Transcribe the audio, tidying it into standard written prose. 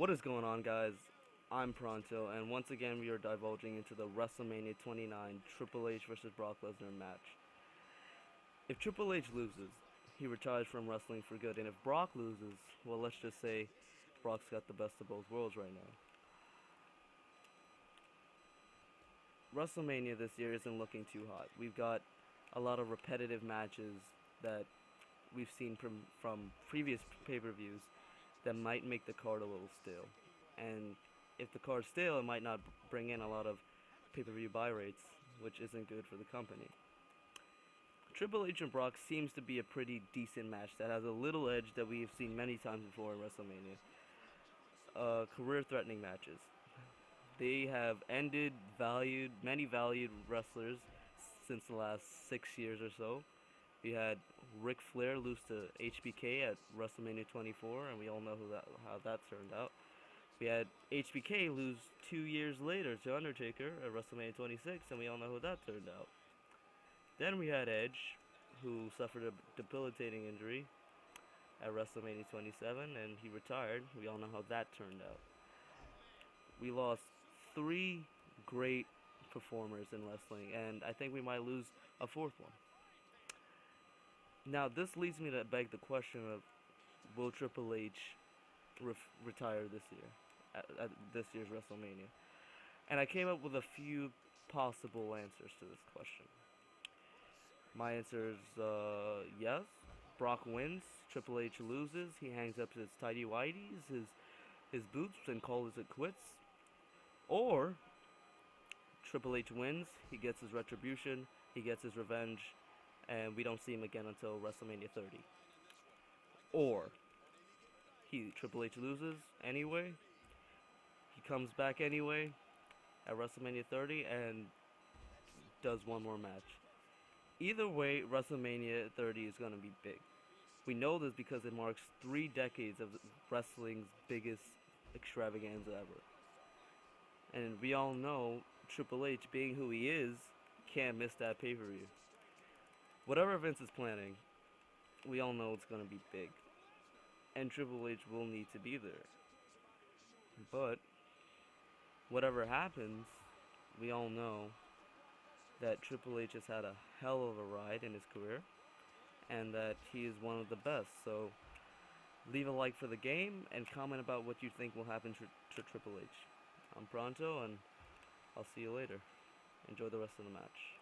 What is going on, guys? I'm Pronto, and once again we are divulging into the WrestleMania 29 Triple H versus Brock Lesnar match. If Triple H loses, he retires from wrestling for good, and if Brock loses, well, let's just say Brock's got the best of both worlds right now. WrestleMania this year isn't looking too hot. We've got a lot of repetitive matches that we've seen from previous pay-per-views that might make the card a little stale. And if the card's stale, it might not bring in a lot of pay-per-view buy rates, which isn't good for the company. Triple H and Brock seems to be a pretty decent match that has a little edge that we've seen many times before in WrestleMania. Career-threatening matches. They have ended many valued wrestlers since the last 6 years or so. We had Ric Flair lose to HBK at WrestleMania 24, and we all know how that turned out. We had HBK lose 2 years later to Undertaker at WrestleMania 26, and we all know how that turned out. Then we had Edge, who suffered a debilitating injury at WrestleMania 27, and he retired. We all know how that turned out. We lost 3 great performers in wrestling, and I think we might lose a 4th one. Now, this leads me to beg the question of, will Triple H retire this year, at this year's WrestleMania? And I came up with a few possible answers to this question. My answer is yes. Brock wins, Triple H loses, he hangs up his tidy whities, his boots, and calls it quits. Or Triple H wins, he gets his retribution, he gets his revenge, and we don't see him again until WrestleMania 30. Or Triple H loses anyway, he comes back anyway at WrestleMania 30 and does one more match. Either way, WrestleMania 30 is going to be big. We know this because it marks 3 decades of wrestling's biggest extravaganza ever. And we all know Triple H, being who he is, can't miss that pay-per-view. Whatever Vince is planning, we all know it's going to be big. And Triple H will need to be there. But whatever happens, we all know that Triple H has had a hell of a ride in his career, and that he is one of the best. So leave a like for the game and comment about what you think will happen to Triple H. I'm Pronto, and I'll see you later. Enjoy the rest of the match.